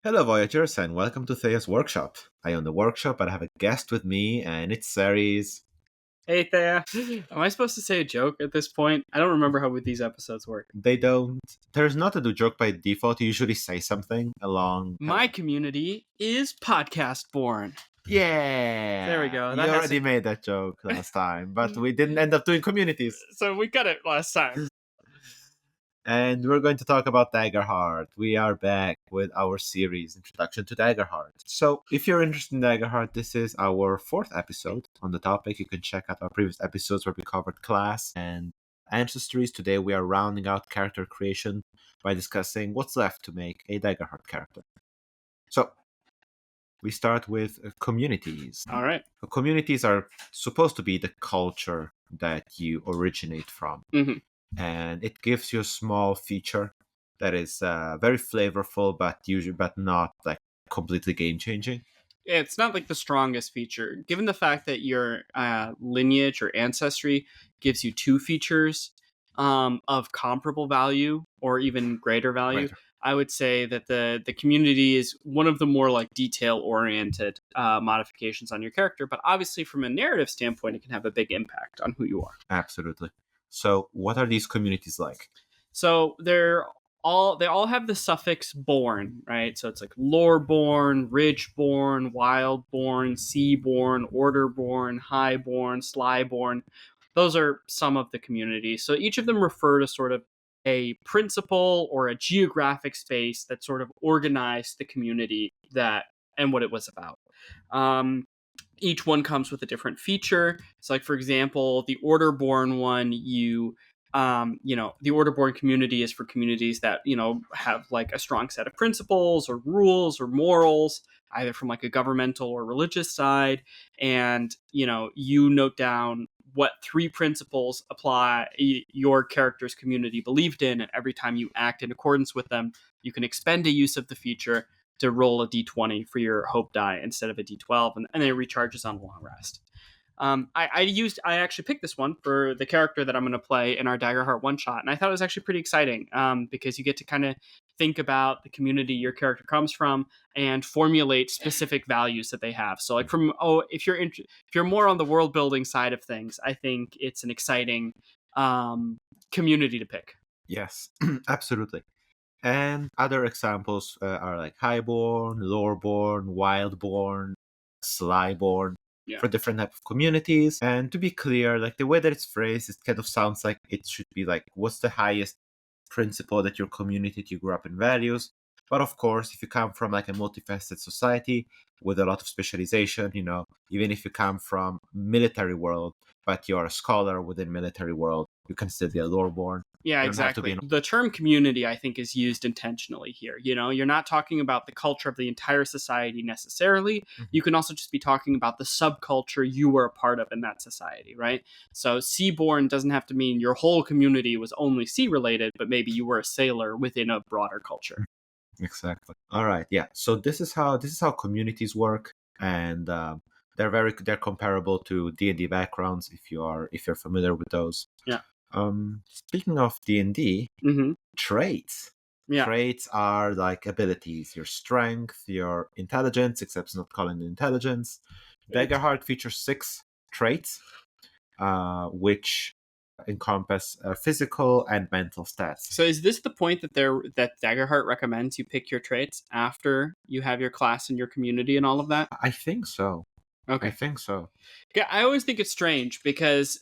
Hello, Voyagers, and welcome to Theia's workshop. I own the workshop, but I have a guest with me, and it's Ceres. Hey Thea, am I supposed to say a joke at this point? I don't remember how these episodes work. There's not a do joke by default. You usually say something along. My community is podcast born. Yeah! There we go. You already made that joke last time, but we didn't end up doing communities. So we got it last time. And we're going to talk about Daggerheart. We are back with our series, Introduction to Daggerheart. So, if you're interested in Daggerheart, this is our 4th episode on the topic. You can check out our previous episodes where we covered class and ancestries. Today, we are rounding out character creation by discussing what's left to make a Daggerheart character. So, we start with communities. All right. Communities are supposed to be the culture that you originate from. Mm-hmm. And it gives you a small feature that is very flavorful, but not like completely game changing. It's not like the strongest feature, given the fact that your lineage or ancestry gives you 2 features of comparable value or even greater value. Right. I would say that the community is one of the more like detail oriented modifications on your character, but obviously from a narrative standpoint, it can have a big impact on who you are. Absolutely. So what are these communities like? So they all have the suffix born, right? So it's like loreborn, ridgeborn, wildborn, seaborn, orderborn, highborn, slyborn. Those are some of the communities. So each of them refer to sort of a principle or a geographic space that sort of organized the community and what it was about. Each one comes with a different feature. So, like for example, the Orderborn one, the Orderborn community is for communities that have like a strong set of principles or rules or morals, either from like a governmental or religious side, and you note down what 3 principles apply your character's community believed in, and every time you act in accordance with them, you can expend a use of the feature to roll a d20 for your hope die instead of a d12, and then it recharges on a long rest. I actually picked this one for the character that I'm going to play in our Daggerheart one shot, and I thought it was actually pretty exciting because you get to kind of think about the community your character comes from and formulate specific values that they have. So, like if you're more on the world building side of things, I think it's an exciting community to pick. Yes, absolutely. And other examples are like highborn, loreborn, wildborn, slyborn, for different type of communities. And to be clear, like the way that it's phrased, it kind of sounds like it should be like, what's the highest principle that your community that you grew up in values? But of course, if you come from like a multifaceted society with a lot of specialization, even if you come from military world, but you're a scholar within military world, you can still be a loreborn. Yeah, exactly. The term community, I think, is used intentionally here. You're not talking about the culture of the entire society necessarily. Mm-hmm. You can also just be talking about the subculture you were a part of in that society, right? So seaborn doesn't have to mean your whole community was only sea related, but maybe you were a sailor within a broader culture. Exactly. All right. Yeah. So this is how communities work, and they're comparable to D&D backgrounds if you're familiar with those. Yeah. Speaking of D&D, mm-hmm. traits. Yeah. Traits are like abilities, your strength, your intelligence, except it's not calling it intelligence. Daggerheart features 6 traits, which encompass physical and mental stats. So is this the point that Daggerheart recommends you pick your traits after you have your class and your community and all of that? I think so. Okay. I think so. Yeah, I always think it's strange because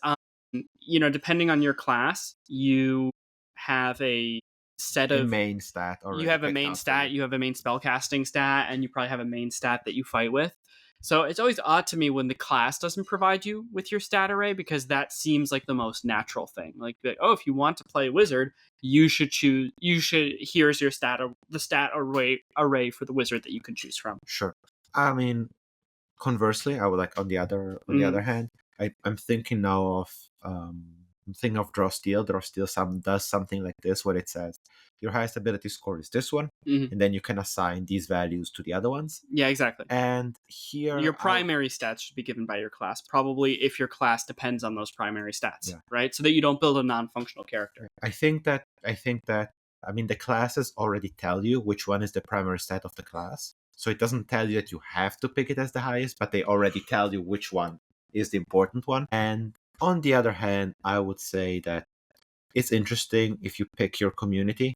depending on your class, you have a set of main stat. You have a main stat, you have a main spellcasting stat, and you probably have a main stat that you fight with. So it's always odd to me when the class doesn't provide you with your stat array, because that seems like the most natural thing. Like, if you want to play wizard, here's your the stat array for the wizard that you can choose from. Sure. I mean, conversely, I would like on the other hand, I'm thinking now of Draw Steel. Draw Steel does something like this, where it says your highest ability score is this one, mm-hmm. and then you can assign these values to the other ones. Yeah, exactly. And here, your primary stats should be given by your class, probably if your class depends on those primary stats, right? So that you don't build a non-functional character. I think that I mean, the classes already tell you which one is the primary stat of the class. So it doesn't tell you that you have to pick it as the highest, but they already tell you which one is the important one. And on the other hand, I would say that it's interesting if you pick your community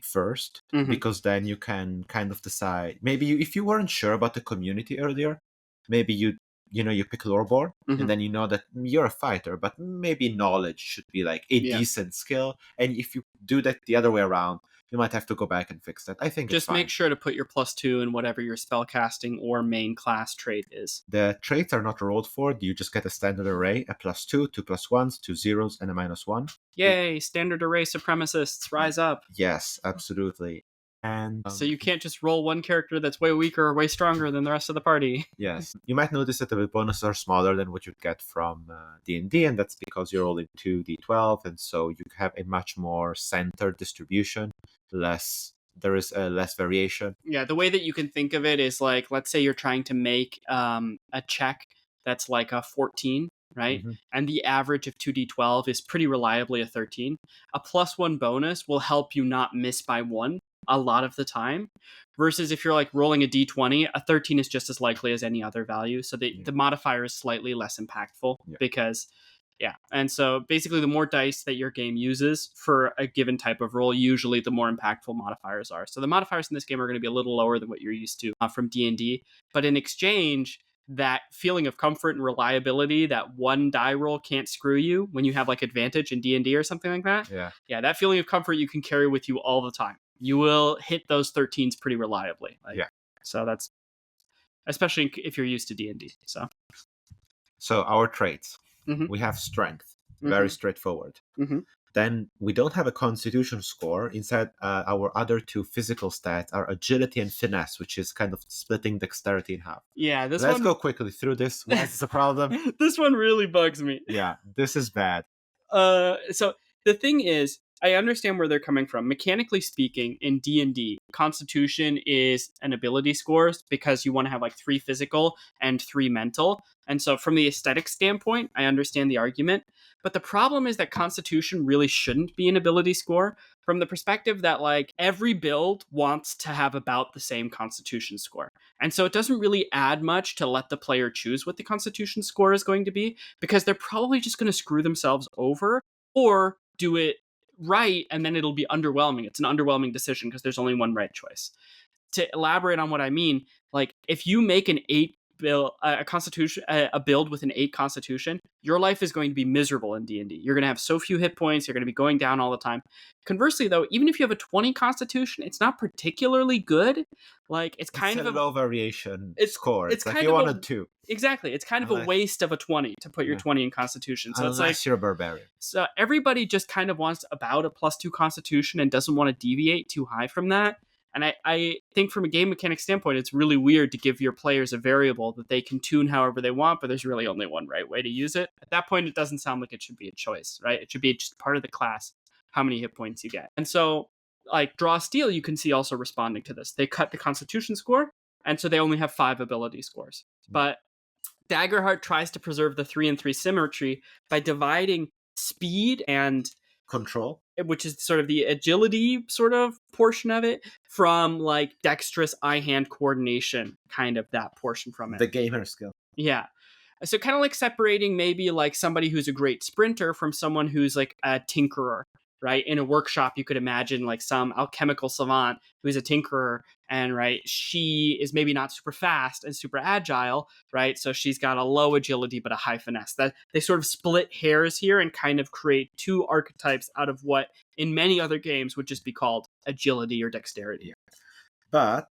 first, because then you can kind of decide. Maybe if you weren't sure about the community earlier, maybe you pick Loreborn, and then you know that you're a fighter, but maybe knowledge should be like a decent skill. And if you do that the other way around, you might have to go back and fix that. I think just make sure to put your +2 in whatever your spellcasting or main class trait is. The traits are not rolled for. You just get a standard array, a +2, 2 +1s, 2 zeros, and a -1. Yay, standard array supremacists, rise up. Yes, absolutely. And so you can't just roll one character that's way weaker or way stronger than the rest of the party. Yes. You might notice that the bonuses are smaller than what you'd get from D&D, and that's because you're rolling 2d12, and so you have a much more centered distribution. There is less variation. Yeah, the way that you can think of it is like, let's say you're trying to make a check that's like a 14, right? And the average of 2d12 is pretty reliably a 13. A +1 bonus will help you not miss by 1 a lot of the time, versus if you're like rolling a d20, a 13 is just as likely as any other value. So the modifier is slightly less impactful because... Yeah, and so basically the more dice that your game uses for a given type of roll, usually the more impactful modifiers are. So the modifiers in this game are going to be a little lower than what you're used to from D&D. But in exchange, that feeling of comfort and reliability, that one die roll can't screw you when you have like advantage in D&D or something like that. Yeah, that feeling of comfort you can carry with you all the time. You will hit those 13s pretty reliably. So that's, especially if you're used to D&D. So our traits. We have strength, very straightforward. Then we don't have a constitution score. Instead, our other two physical stats are agility and finesse, which is kind of splitting dexterity in half. Yeah, Let's go quickly through this. What's the problem? This one really bugs me. Yeah, this is bad. So the thing is, I understand where they're coming from. Mechanically speaking, in D&D, Constitution is an ability score because you want to have like 3 physical and 3 mental. And so from the aesthetic standpoint, I understand the argument. But the problem is that Constitution really shouldn't be an ability score, from the perspective that like every build wants to have about the same Constitution score. And so it doesn't really add much to let the player choose what the Constitution score is going to be, because they're probably just going to screw themselves over or do it right, and then it'll be underwhelming. It's an underwhelming decision because there's only one right choice. To elaborate on what I mean, like if you make an 8 build, a build with an 8 Constitution, your life is going to be miserable in D&D. You're going to have so few hit points. You're going to be going down all the time. Conversely, though, even if you have a 20 Constitution, it's not particularly good. Like it's kind of a low variation score. It's like you wanted 2. Exactly. It's kind of a waste of a 20 to put your 20 in Constitution. So unless it's like you're a barbarian. So everybody just kind of wants about a +2 Constitution and doesn't want to deviate too high from that. And I think from a game mechanic standpoint, it's really weird to give your players a variable that they can tune however they want, but there's really only one right way to use it. At that point, it doesn't sound like it should be a choice, right? It should be just part of the class, how many hit points you get. And so, like Draw Steel, you can see also responding to this. They cut the Constitution score, and so they only have 5 ability scores. But Daggerheart tries to preserve the 3 and 3 symmetry by dividing speed and control, which is sort of the agility sort of portion of it, from like dexterous eye-hand coordination, kind of that portion from it. The gamer skill. Yeah. So kind of like separating maybe like somebody who's a great sprinter from someone who's like a tinkerer, right? In a workshop, you could imagine like some alchemical savant who's a tinkerer, and right, she is maybe not super fast and super agile, right? So she's got a low agility but a high finesse. That they sort of split hairs here and kind of create 2 archetypes out of what in many other games would just be called agility or dexterity. But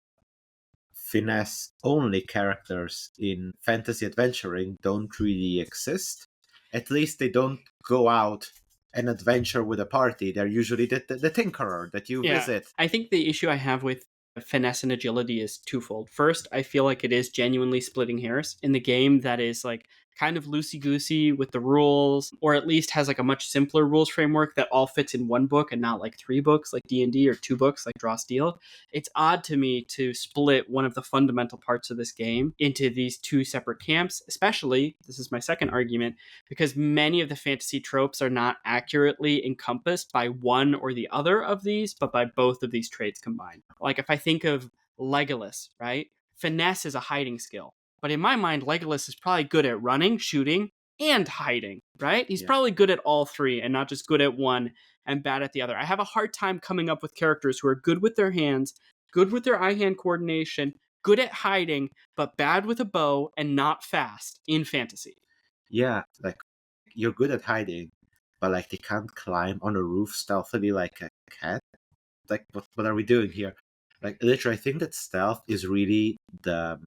finesse only characters in fantasy adventuring don't really exist. At least they don't go out and adventure with a party. They're usually the tinkerer that you visit. I think the issue I have with finesse and agility is twofold. First, I feel like it is genuinely splitting hairs in the game. That is like kind of loosey-goosey with the rules, or at least has like a much simpler rules framework that all fits in one book and not like 3 books like D&D or 2 books like Draw Steel. It's odd to me to split one of the fundamental parts of this game into these 2 separate camps, especially, this is my second argument, because many of the fantasy tropes are not accurately encompassed by one or the other of these, but by both of these traits combined. Like if I think of Legolas, right? Finesse is a hiding skill. But in my mind, Legolas is probably good at running, shooting, and hiding, right? He's probably good at all 3 and not just good at one and bad at the other. I have a hard time coming up with characters who are good with their hands, good with their eye-hand coordination, good at hiding, but bad with a bow and not fast in fantasy. Yeah, like you're good at hiding, but like they can't climb on a roof stealthily like a cat. Like what are we doing here? Like literally, I think that stealth is really the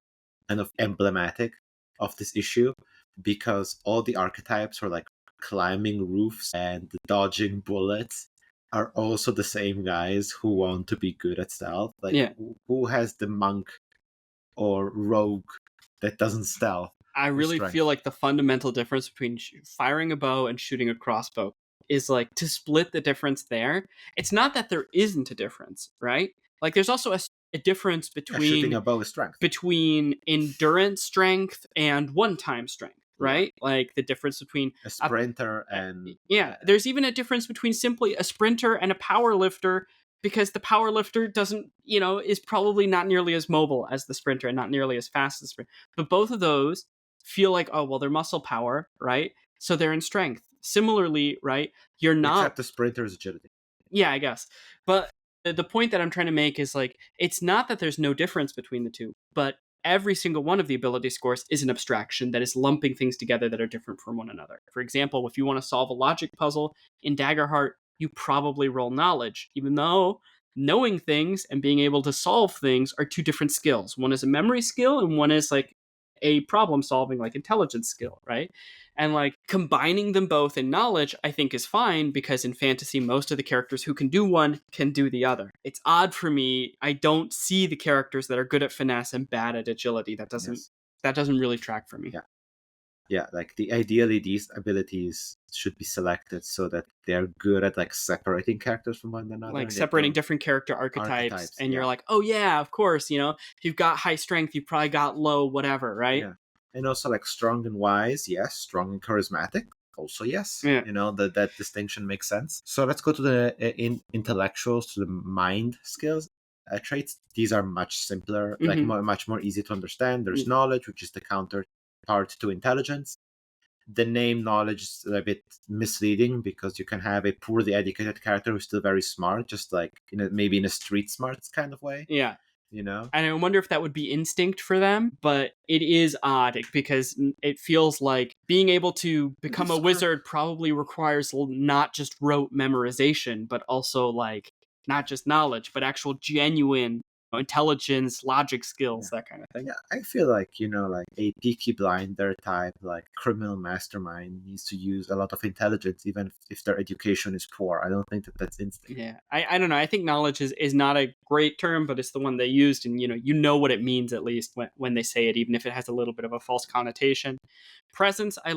kind of emblematic of this issue, because all the archetypes for like climbing roofs and dodging bullets are also the same guys who want to be good at stealth. Like who has the monk or rogue that doesn't stealth? I really feel like the fundamental difference between firing a bow and shooting a crossbow is like to split the difference there. It's not that there isn't a difference, right? Like there's also a difference between shooting a bow is strength, between endurance strength and one-time strength, right? Like the difference between a sprinter and there's even a difference between simply a sprinter and a power lifter, because the power lifter doesn't, is probably not nearly as mobile as the sprinter and not nearly as fast as the sprinter. But both of those feel like, oh, well, they're muscle power, right? So they're in strength. Similarly, right? You're not... Except the sprinter's agility. Yeah, I guess. But the point that I'm trying to make is like, it's not that there's no difference between the two, but every single one of the ability scores is an abstraction that is lumping things together that are different from one another. For example, if you want to solve a logic puzzle in Daggerheart, you probably roll knowledge, even though knowing things and being able to solve things are 2 different skills. One is a memory skill and one is like a problem solving, like intelligence skill, right? And like combining them both in knowledge, I think is fine, because in fantasy, most of the characters who can do one can do the other. It's odd for me. I don't see the characters that are good at finesse and bad at agility. That doesn't really track for me. Yeah, like ideally these abilities should be selected so that they're good at like separating characters from one another. Like separating different character archetypes. And you're like, oh yeah, of course, if you've got high strength, you've probably got low whatever, right? Yeah. And also like strong and wise, yes. Strong and charismatic, also yes. Yeah. That distinction makes sense. So let's go to the intellectuals, to the mind skills. Traits, these are much simpler, like much more easy to understand. There's knowledge, which is the counterpart to intelligence. The name knowledge is a bit misleading, because you can have a poorly educated character who's still very smart, just like maybe in a street smarts kind of way. Yeah. And I wonder if that would be instinct for them, but it is odd because it feels like being able to become a wizard probably requires not just rote memorization, but also like not just knowledge, but actual genuine intelligence, logic skills, that kind of thing. Yeah, I feel like, like a Peaky Blinder type, like criminal mastermind needs to use a lot of intelligence, even if their education is poor. I don't think that's instinct. Yeah, I don't know. I think knowledge is not a great term, but it's the one they used, and you know what it means, at least when they say it, even if it has a little bit of a false connotation. Presence, I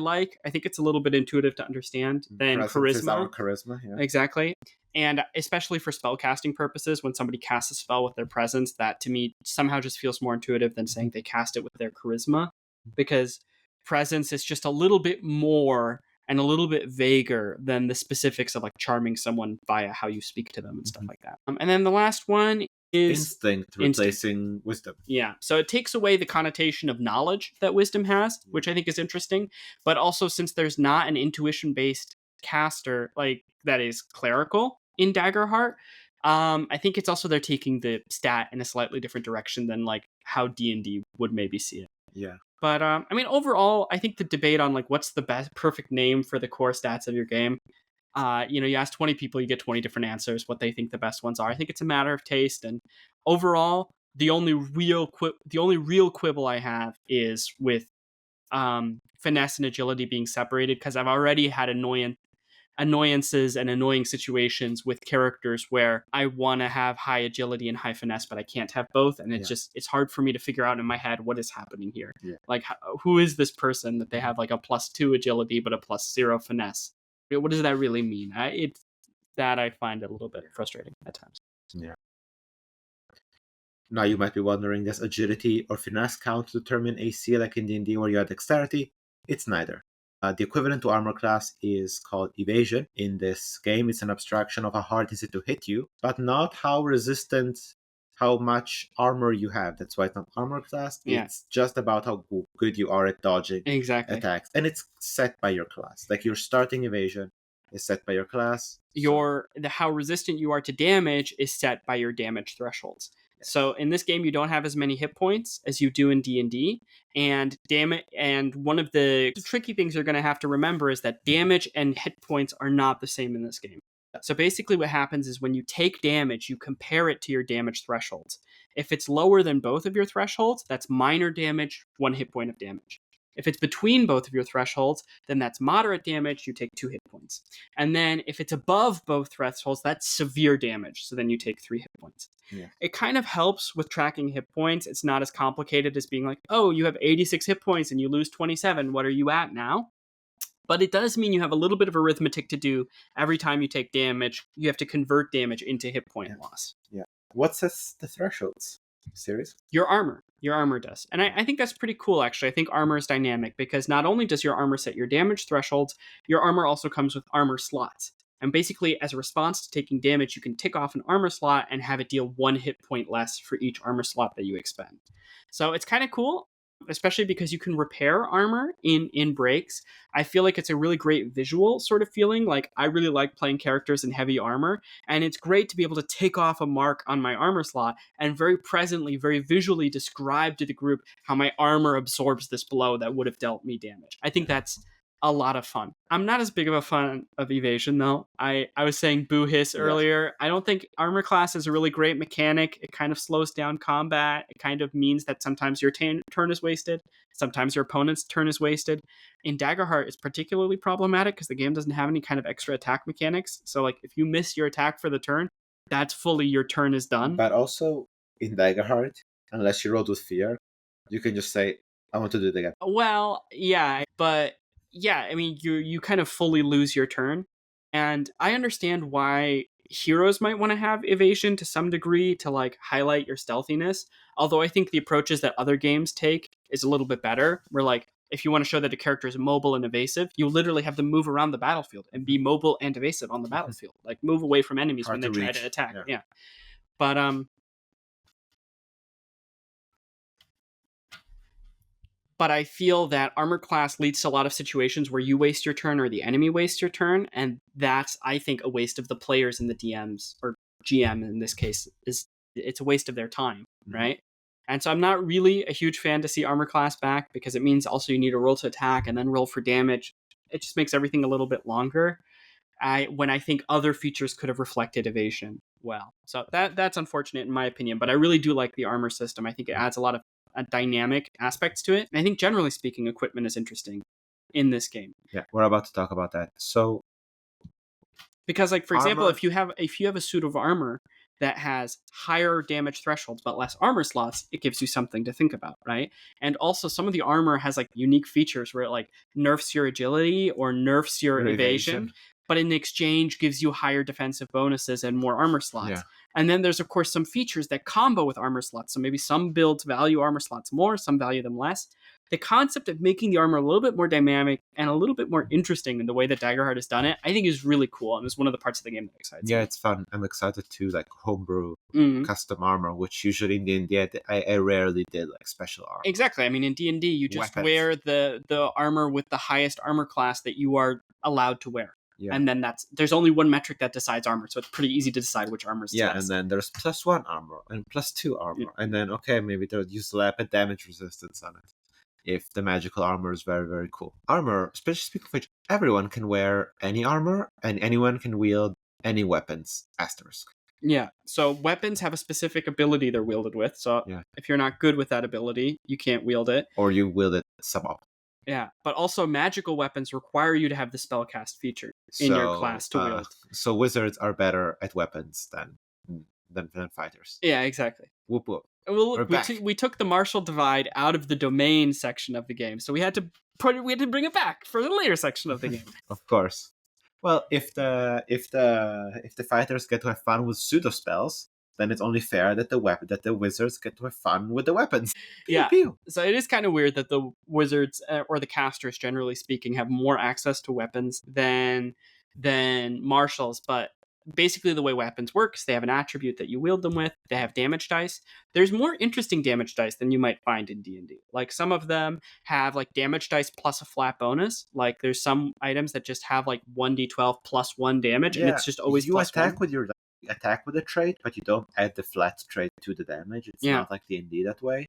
think it's a little bit intuitive to understand than Presence charisma. Is our charisma, yeah. Exactly. And especially for spellcasting purposes, when somebody casts a spell with their presence, that to me somehow just feels more intuitive than saying they cast it with their charisma, because presence is just a little bit more and a little bit vaguer than the specifics of like charming someone via how you speak to them and stuff like that. And then the last one is instinct replacing wisdom. Yeah, so it takes away the connotation of knowledge that wisdom has, which I think is interesting. But also, since there's not an intuition-based caster like that is clerical in Daggerheart, I think it's also they're taking the stat in a slightly different direction than like how D&D would maybe see it. Yeah. But I mean, overall, I think the debate on like what's the best perfect name for the core stats of your game, you ask 20 people, you get 20 different answers, what they think the best ones are. I think it's a matter of taste. And overall, the only real quibble I have is with finesse and agility being separated, because I've already had annoyances and annoying situations with characters where I want to have high agility and high finesse, but I can't have both. And it's hard for me to figure out in my head what is happening here. Like, who is this person that they have like a +2 agility, but a +0 finesse? What does that really mean? I find it a little bit frustrating at times. Yeah. Now you might be wondering, does agility or finesse count to determine AC like in D&D where you have dexterity? It's neither. The equivalent to armor class is called evasion. In this game, it's an abstraction of how hard is it to hit you, but not how much armor you have. That's why it's not armor class. Yeah. It's just about how good you are at dodging attacks. And it's set by your class. Like your starting evasion is set by your class. How resistant you are to damage is set by your damage thresholds. So in this game, you don't have as many hit points as you do in D&D, and one of the tricky things you're going to have to remember is that damage and hit points are not the same in this game. So basically what happens is when you take damage, you compare it to your damage thresholds. If it's lower than both of your thresholds, that's minor damage, 1 hit point of damage. If it's between both of your thresholds, then that's moderate damage, you take 2 hit points. And then if it's above both thresholds, that's severe damage, so then you take 3 hit points. Yeah. It kind of helps with tracking hit points. It's not as complicated as being like, oh, you have 86 hit points and you lose 27. What are you at now? But it does mean you have a little bit of arithmetic to do. Every time you take damage, you have to convert damage into hit point loss. Yeah. What sets the thresholds? Serious? Your armor. Your armor does. And I think that's pretty cool, actually. I think armor is dynamic because not only does your armor set your damage thresholds, your armor also comes with armor slots. And basically, as a response to taking damage, you can tick off an armor slot and have it deal 1 hit point less for each armor slot that you expend. So it's kind of cool, especially because you can repair armor in breaks. I feel like it's a really great visual sort of feeling. Like, I really like playing characters in heavy armor, and it's great to be able to take off a mark on my armor slot and very presently, very visually describe to the group how my armor absorbs this blow that would have dealt me damage. I think that's a lot of fun. I'm not as big of a fan of evasion, though. I was saying boo hiss earlier. I don't think armor class is a really great mechanic. It kind of slows down combat. It kind of means that sometimes your turn is wasted. Sometimes your opponent's turn is wasted. In Daggerheart, it's particularly problematic because the game doesn't have any kind of extra attack mechanics. So, like, if you miss your attack for the turn, that's fully your turn is done. But also, in Daggerheart, unless you rolled with fear, you can just say, I want to do it again. Well, yeah, but yeah, I mean, you kind of fully lose your turn. And I understand why heroes might want to have evasion to some degree to like highlight your stealthiness. Although I think the approaches that other games take is a little bit better. Where like, if you want to show that a character is mobile and evasive, you literally have them move around the battlefield and be mobile and evasive on the battlefield. Like, move away from enemies when they try to attack. Yeah. But I feel that armor class leads to a lot of situations where you waste your turn or the enemy wastes your turn, and that's, I think, a waste of the players and the DMs, or GM in this case. It's a waste of their time, right? And so I'm not really a huge fan to see armor class back because it means also you need to roll to attack and then roll for damage. It just makes everything a little bit longer. When I think other features could have reflected evasion well. So that's unfortunate in my opinion, but I really do like the armor system. I think it adds a lot of dynamic aspects to it. And I think generally speaking, equipment is interesting in this game. Yeah, we're about to talk about that. So, because like, for example, if you have a suit of armor that has higher damage thresholds but less armor slots, it gives you something to think about, right? And also some of the armor has like unique features where it like nerfs your agility or nerfs your evasion, but in exchange gives you higher defensive bonuses and more armor slots. Yeah. And then there's, of course, some features that combo with armor slots. So maybe some builds value armor slots more, some value them less. The concept of making the armor a little bit more dynamic and a little bit more interesting in the way that Daggerheart has done it, I think is really cool. And it's one of the parts of the game that excites me. Yeah, it's fun. I'm excited to like homebrew custom armor, which usually in D&D I rarely did like special armor. Exactly. I mean, in D&D, you just wear the armor with the highest armor class that you are allowed to wear. Yeah. And then there's only one metric that decides armor, so it's pretty easy to decide which armor is best. And then there's +1 armor and +2 armor, and then maybe they'll use rapid damage resistance on it if the magical armor is very, very cool. Armor, especially speaking of which, everyone can wear any armor and anyone can wield any weapons. Asterisk. Yeah, so weapons have a specific ability they're wielded with, so if you're not good with that ability, you can't wield it. Or you wield it suboptimal. Yeah, but also magical weapons require you to have the spellcast feature. in your class to wield. So wizards are better at weapons than fighters. Yeah, exactly. Whoop whoop. Well, we took the martial divide out of the domain section of the game, so we had to bring it back for the later section of the game. Of course. Well, if the fighters get to have fun with pseudo spells, then it's only fair that the wizards get to have fun with the weapons. Yeah. Pew. So it is kind of weird that the wizards or the casters, generally speaking, have more access to weapons than martials, but basically the way weapons work is they have an attribute that you wield them with. They have damage dice. There's more interesting damage dice than you might find in D&D. Like some of them have like damage dice plus a flat bonus. Like there's some items that just have like 1d12 plus 1 damage, and it's just always you plus attack 1. with your attack with a trait, but you don't add the flat trait to the damage. It's not like D&D that way,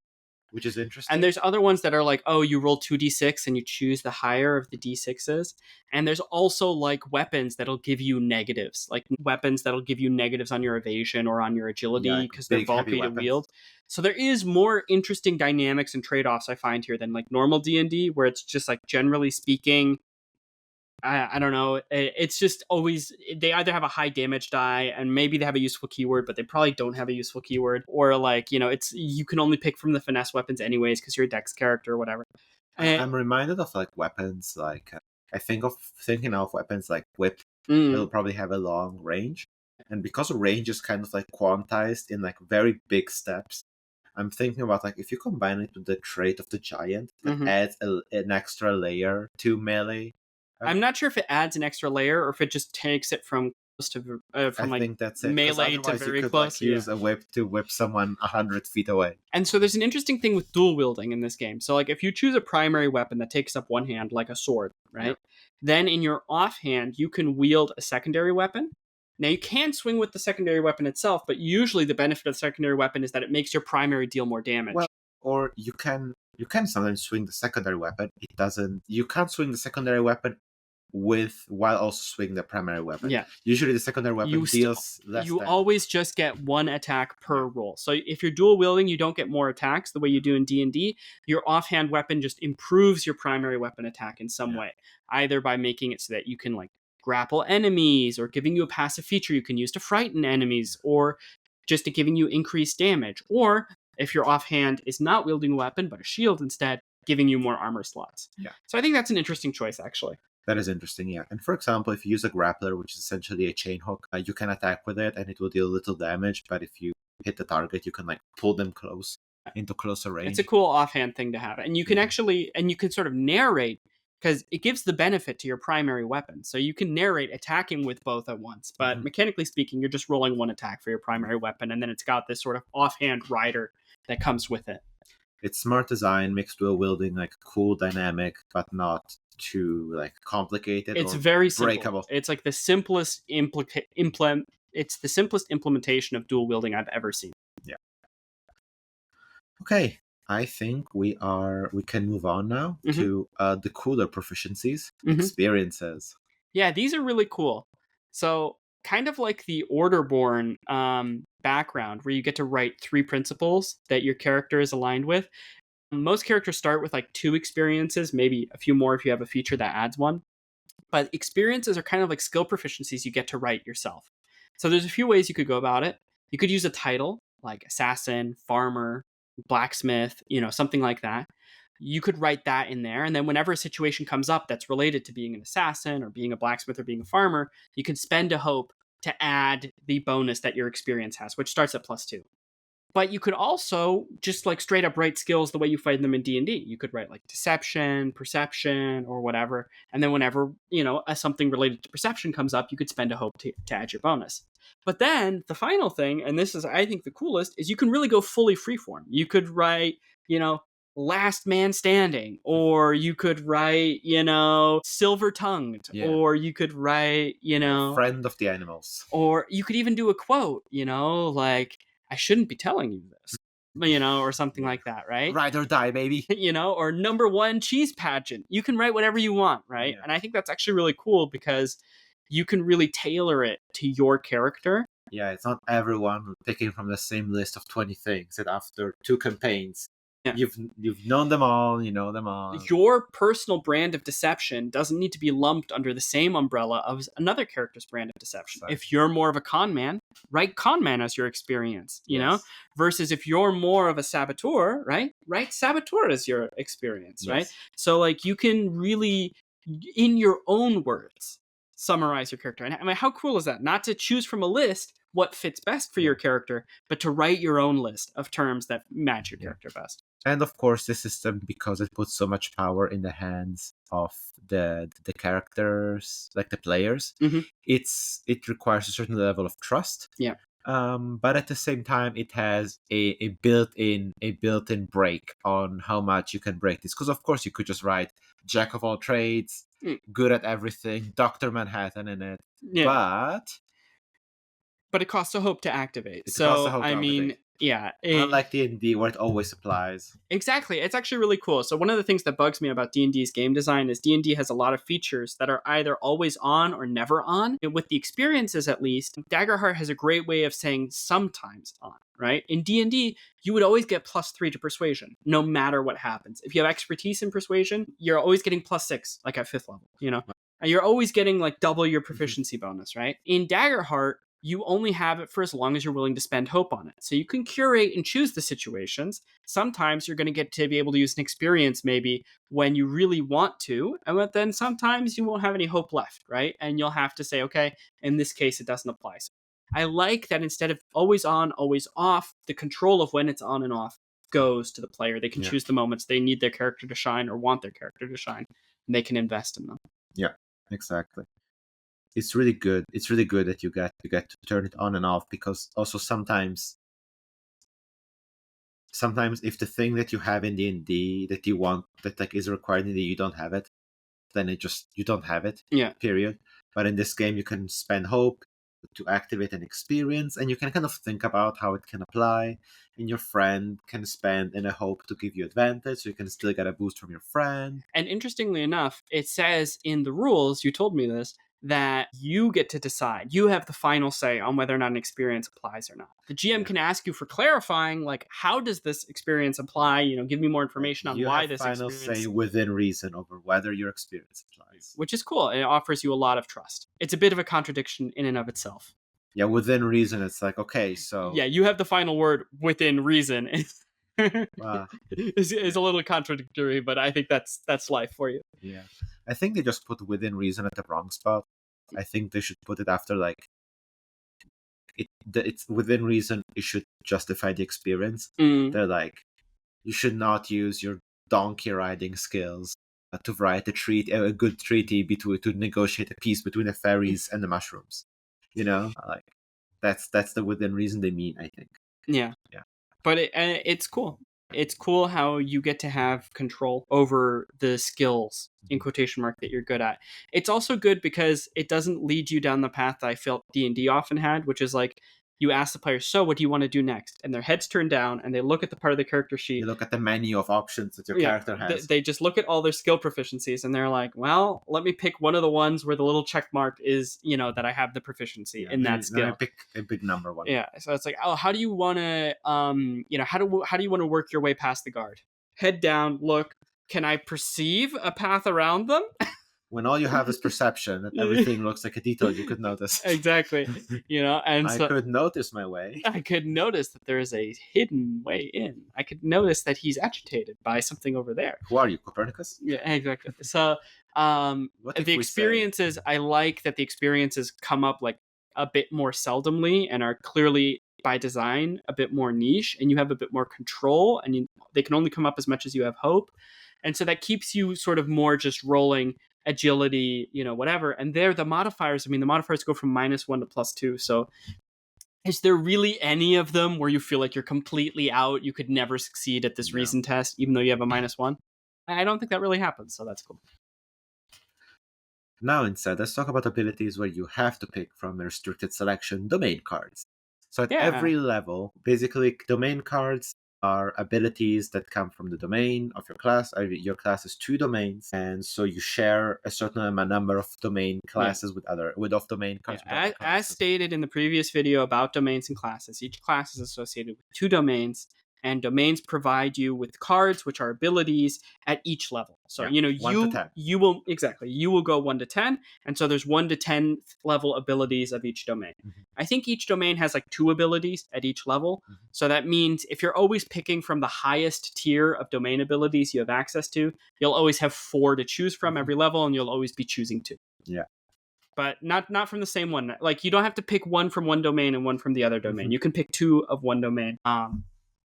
which is interesting. And there's other ones that are like, oh, you roll 2d6 and you choose the higher of the d6s. And there's also like weapons that'll give you negatives, like weapons that'll give you negatives on your evasion or on your agility because they're bulky to wield. So there is more interesting dynamics and trade-offs I find here than like normal D&D, where it's just like, generally speaking, I don't know. It's just always, they either have a high damage die and maybe they have a useful keyword, but they probably don't have a useful keyword. Or like, it's, you can only pick from the finesse weapons anyways because you're a dex character or whatever. I'm reminded of like weapons, like thinking of weapons like whip. It'll probably have a long range. And because range is kind of like quantized in like very big steps, I'm thinking about like if you combine it with the trait of the giant, that adds an extra layer to melee. I'm not sure if it adds an extra layer or if it just takes it from close to from like think that's it, melee to very you could, close. Like, use a whip to whip someone 100 feet away. And so there's an interesting thing with dual wielding in this game. So like if you choose a primary weapon that takes up one hand, like a sword, right? Yep. Then in your offhand, you can wield a secondary weapon. Now you can swing with the secondary weapon itself, but usually the benefit of the secondary weapon is that it makes your primary deal more damage. Well, or you can sometimes swing the secondary weapon. It doesn't. You can't swing the secondary weapon while also swinging the primary weapon. Yeah. Usually the secondary weapon deals less. You always just get one attack per roll. So if you're dual wielding, you don't get more attacks the way you do in D&D. Your offhand weapon just improves your primary weapon attack in some way, either by making it so that you can like grapple enemies, or giving you a passive feature you can use to frighten enemies, or just to giving you increased damage, or if your offhand is not wielding a weapon but a shield instead, giving you more armor slots. Yeah. So I think that's an interesting choice, actually. That is interesting, yeah. And for example, if you use a grappler, which is essentially a chain hook, you can attack with it and it will deal little damage, but if you hit the target, you can like pull them into closer range. It's a cool offhand thing to have. And you can you can sort of narrate, because it gives the benefit to your primary weapon. So you can narrate attacking with both at once, but mechanically speaking, you're just rolling one attack for your primary weapon, and then it's got this sort of offhand rider that comes with it. It's smart design, mixed dual wielding, like cool dynamic, but not too like complicated. It's very breakable. Simple. It's like the simplest It's the simplest implementation of dual wielding I've ever seen. Yeah. Okay, I think we can move on now to the cooler proficiencies, experiences. Yeah, these are really cool. So kind of like the Orderborn background, where you get to write 3 principles that your character is aligned with. Most characters start with like 2 experiences, maybe a few more if you have a feature that adds one. But experiences are kind of like skill proficiencies you get to write yourself. So there's a few ways you could go about it. You could use a title like assassin, farmer, blacksmith, something like that. You could write that in there, and then whenever a situation comes up that's related to being an assassin or being a blacksmith or being a farmer, you can spend a hope to add the bonus that your experience has, which starts at +2. But you could also just like straight up write skills the way you find them in D&D. You could write like deception, perception, or whatever. And then whenever, something related to perception comes up, you could spend a hope to add your bonus. But then the final thing, and this is, I think, the coolest, is you can really go fully freeform. You could write, last man standing, or you could write, silver tongued, or you could write, friend of the animals. Or you could even do a quote, like, I shouldn't be telling you this, or something like that, right? Ride or die, baby. Or number 1 cheese pageant. You can write whatever you want, right? Yeah. And I think that's actually really cool because you can really tailor it to your character. Yeah, it's not everyone picking from the same list of 20 things, and after 2 campaigns, Yeah. You've known them all, you know them all. Your personal brand of deception doesn't need to be lumped under the same umbrella of another character's brand of deception. Exactly. If you're more of a con man, write con man as your experience, you know? Yes. Versus if you're more of a saboteur, right? Write saboteur as your experience, right? Yes. So like you can really, in your own words, summarize your character. And I mean, how cool is that? Not to choose from a list what fits best for your character, but to write your own list of terms that match your character best. And of course, this system, because it puts so much power in the hands of the characters, like the players, Mhm. it requires a certain level of trust. Yeah. But at the same time, it has a built-in break on how much you can break this. Because of course, you could just write Jack of all trades, good at everything, Dr. Manhattan in it. Yeah. But it costs a hope to activate. Yeah. Unlike D&D, where it always applies. Exactly. It's actually really cool. So one of the things that bugs me about D&D's game design is D&D has a lot of features that are either always on or never on. And with the experiences, at least, Daggerheart has a great way of saying sometimes on, right? In D&D, you would always get +3 to persuasion, no matter what happens. If you have expertise in persuasion, you're always getting +6, like at 5th level, you know? And you're always getting like double your proficiency bonus, right? In Daggerheart, you only have it for as long as you're willing to spend hope on it. So you can curate and choose the situations. Sometimes you're going to get to be able to use an experience maybe when you really want to, and then sometimes you won't have any hope left, right? And you'll have to say, okay, in this case, it doesn't apply. So I like that instead of always on, always off, the control of when it's on and off goes to the player. They can choose the moments they need their character to shine or want their character to shine, and they can invest in them. Yeah, exactly. It's really good. It's really good that you get to turn it on and off, because also sometimes if the thing that you have in D&D that you want, that like is required in D, you don't have it, then you don't have it. Yeah. Period. But in this game, you can spend hope to activate an experience, and you can kind of think about how it can apply. And your friend can spend in a hope to give you advantage, so you can still get a boost from your friend. And interestingly enough, it says in the rules, you told me this, that you get to decide. You have the final say on whether or not an experience applies or not. The GM can ask you for clarifying, like, how does this experience apply? You know, give me more information on why this experience. You have final say within reason over whether your experience applies. Which is cool. And it offers you a lot of trust. It's a bit of a contradiction in and of itself. Yeah, within reason, it's like, okay, so... Yeah, you have the final word within reason. Is a little contradictory, but I think that's life for you. Yeah, I think they just put within reason at the wrong spot. I think they should put it after like it's within reason. It should justify the experience. They're like, you should not use your donkey riding skills to write a good treaty to negotiate a peace between the fairies and the mushrooms. You know, like that's the within reason they mean, I think. Yeah. But it's cool. It's cool how you get to have control over the skills, in quotation mark, that you're good at. It's also good because it doesn't lead you down the path that I felt D&D often had, which is like, you ask the player, so what do you want to do next? And their heads turn down and they look at the part of the character sheet. You look at the menu of options that your character has. They just look at all their skill proficiencies and they're like, well, let me pick one of the ones where the little check mark is, you know, that I have the proficiency in that skill. Then I pick a big number one. Yeah. So it's like, oh, how do you want to, you know, how do you want to work your way past the guard? Head down, look, can I perceive a path around them? When all you have is perception, and everything looks like a detail you could notice. Exactly. You know, and I could notice my way. I could notice that there is a hidden way in. I could notice that he's agitated by something over there. Who are you, Copernicus? Yeah, exactly. So the experiences, I like that the experiences come up like a bit more seldomly and are clearly by design a bit more niche, and you have a bit more control, and they can only come up as much as you have hope. And so that keeps you sort of more just rolling agility, you know, whatever. And there, the modifiers, I mean, the modifiers go from -1 to +2. So is there really any of them where you feel like you're completely out? You could never succeed at this reason test, even though you have a -1? I don't think that really happens. So that's cool. Now, instead, let's talk about abilities where you have to pick from a restricted selection domain cards. So at every level, basically, domain cards are abilities that come from the domain of your class. Your class is 2 domains, and so you share a certain number of domain classes with off-domain cards. As stated in the previous video about domains and classes, each class is associated with 2 domains. And domains provide you with cards, which are abilities at each level. So, Yeah, 1 to 10. you will go 1 to 10. And so there's 1 to 10 level abilities of each domain. Mhm. I think each domain has like 2 abilities at each level. Mhm. So that means if you're always picking from the highest tier of domain abilities you have access to, you'll always have 4 to choose from every level, and you'll always be choosing 2. Yeah. But not from the same one. Like, you don't have to pick one from one domain and one from the other domain. Mhm. You can pick 2 of one domain.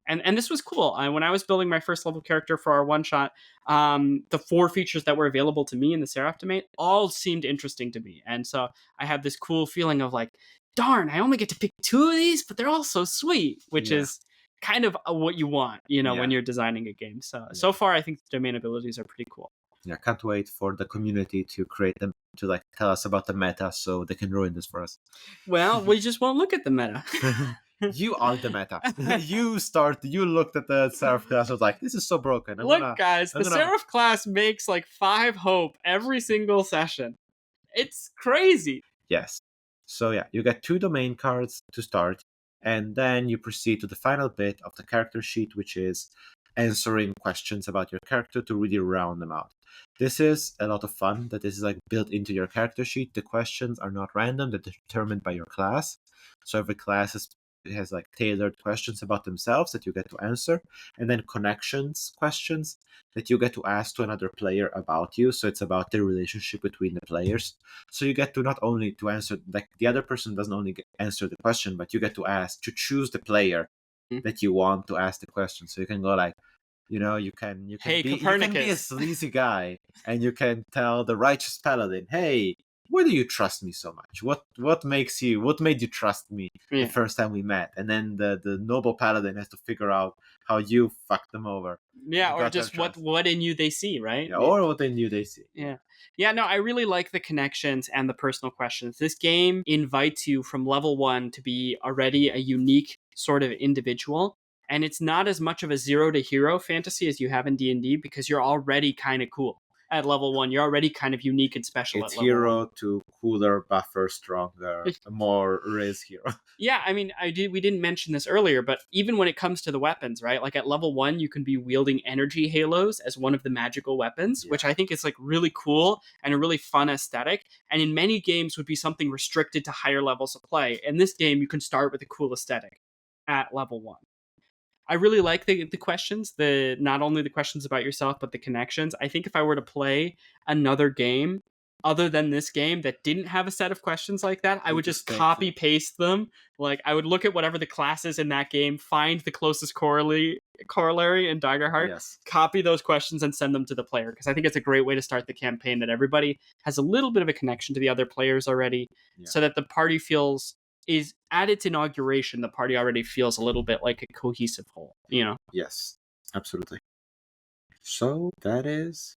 And this was cool. When I was building my first level character for our one shot, the 4 features that were available to me in the Seraph domain all seemed interesting to me, and so I had this cool feeling of like, darn, I only get to pick 2 of these, but they're all so sweet, which Yeah. is kind of what you want, Yeah. when you're designing a game. So far, I think the domain abilities are pretty cool. Yeah, can't wait for the community to create them, to like tell us about the meta so they can ruin this for us. Well, we just won't look at the meta. You are the meta. You looked at the Seraph class and was like, this is so broken. Guys, the Seraph class makes like 5 hope every single session. It's crazy. Yes. So yeah, you get 2 domain cards to start, and then you proceed to the final bit of the character sheet, which is answering questions about your character to really round them out. This is a lot of fun, that this is like built into your character sheet. The questions are not random, they're determined by your class. So every class has like tailored questions about themselves that you get to answer, and then connections questions that you get to ask to another player about you. So it's about the relationship between the players. So you get to not only to answer, like the other person doesn't only answer the question, but you get to choose the player that you want to ask the question. So you can go like, you can Hey, be Copernicus. a sleazy guy, and you can tell the righteous paladin, hey, why do you trust me so much? What made you trust me the first time we met? And then the noble paladin has to figure out how you fucked them over. Yeah, or just what in you they see, right? Yeah, or what in you they see. Yeah, no, I really like the connections and the personal questions. This game invites you from level 1 to be already a unique sort of individual. And it's not as much of a 0 to hero fantasy as you have in D&D, because you're already kind of cool at level 1. You're already kind of unique and special it's at level 1. Hero to cooler, buffer, stronger, more Riz hero. Yeah, I mean, we didn't mention this earlier, but even when it comes to the weapons, right? Like at level 1, you can be wielding energy halos as one of the magical weapons, which I think is like really cool and a really fun aesthetic. And in many games would be something restricted to higher levels of play. In this game, you can start with a cool aesthetic at level 1. I really like the questions, not only the questions about yourself, but the connections. I think if I were to play another game other than this game that didn't have a set of questions like that, I would just copy paste them. Like, I would look at whatever the class is in that game, find the closest corollary in Daggerheart, copy those questions and send them to the player, because I think it's a great way to start the campaign, that everybody has a little bit of a connection to the other players already, so that the party is at its inauguration, the party already feels a little bit like a cohesive whole, Yes, absolutely. So that is.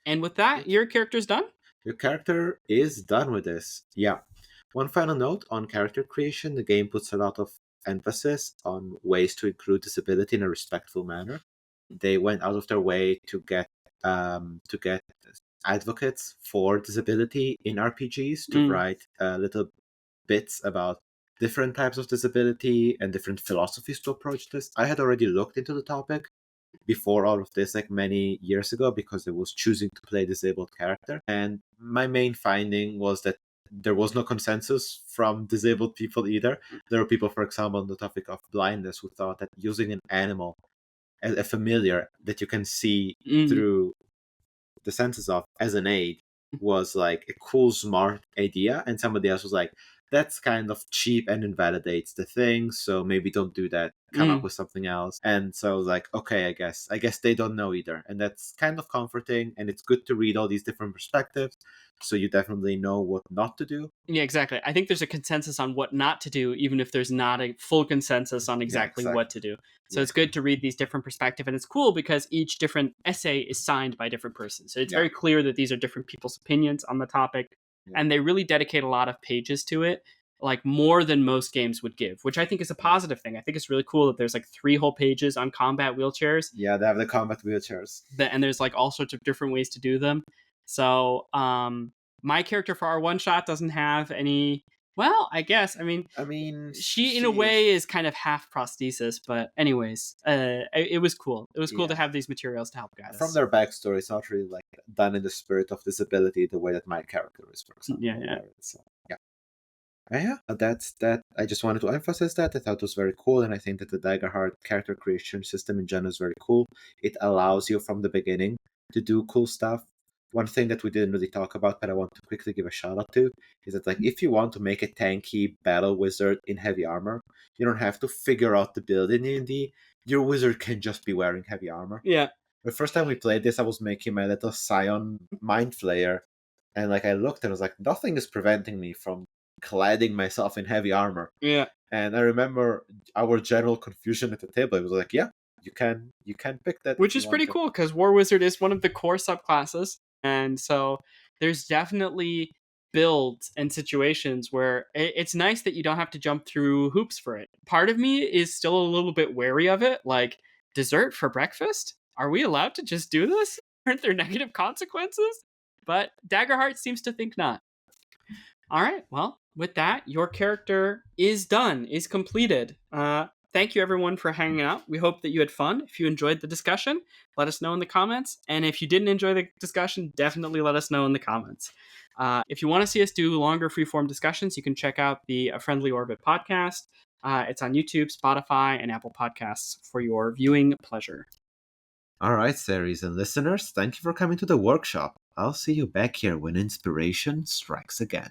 And with that, your character's done? Your character is done with this. Yeah. One final note on character creation: the game puts a lot of emphasis on ways to include disability in a respectful manner. They went out of their way to get advocates for disability in RPGs to write little bits about different types of disability and different philosophies to approach this. I had already looked into the topic before all of this, like many years ago, because I was choosing to play a disabled character. And my main finding was that there was no consensus from disabled people either. There were people, for example, on the topic of blindness, who thought that using an animal, a familiar that you can see through the senses of as an aid, was like a cool, smart idea. And somebody else was like, that's kind of cheap and invalidates the thing, so maybe don't do that, come up with something else. And so I was like, okay, I guess they don't know either, and that's kind of comforting. And it's good to read all these different perspectives, so you definitely know what not to do. Yeah, exactly. I think there's a consensus on what not to do, even if there's not a full consensus on exactly what to do. So it's good to read these different perspectives, and it's cool because each different essay is signed by different persons. So it's very clear that these are different people's opinions on the topic, and they really dedicate a lot of pages to it, like more than most games would give, which I think is a positive thing. I think it's really cool that there's like 3 whole pages on combat wheelchairs. Yeah, they have the combat wheelchairs. And there's like all sorts of different ways to do them. So my character for our one shot doesn't have any Well, I guess. I mean, she in a way is kind of half prosthesis, but anyways, it was cool. It was cool to have these materials to help guide us. From their backstory, it's not really like done in the spirit of disability the way that my character is, for example. That's that. I just wanted to emphasize that. I thought it was very cool, and I think that the Daggerheart character creation system in general is very cool. It allows you from the beginning to do cool stuff. One thing that we didn't really talk about, but I want to quickly give a shout out to, is that like if you want to make a tanky battle wizard in heavy armor, you don't have to figure out the build in D&D. Your wizard can just be wearing heavy armor. Yeah. The first time we played this, I was making my little Scion Mind Flayer, and like I looked and I was like, nothing is preventing me from cladding myself in heavy armor. Yeah. And I remember our general confusion at the table. It was like, yeah, you can pick that. Which is pretty cool because War Wizard is one of the core subclasses. And so there's definitely builds and situations where it's nice that you don't have to jump through hoops for it. Part of me is still a little bit wary of it. Like, dessert for breakfast? Are we allowed to just do this? Aren't there negative consequences? But Daggerheart seems to think not. All right, well, with that, your character is done, is completed. Thank you, everyone, for hanging out. We hope that you had fun. If you enjoyed the discussion, let us know in the comments. And if you didn't enjoy the discussion, definitely let us know in the comments. If you want to see us do longer freeform discussions, you can check out the A Friendly Orbit podcast. It's on YouTube, Spotify, and Apple Podcasts for your viewing pleasure. All right, series and listeners, thank you for coming to the workshop. I'll see you back here when inspiration strikes again.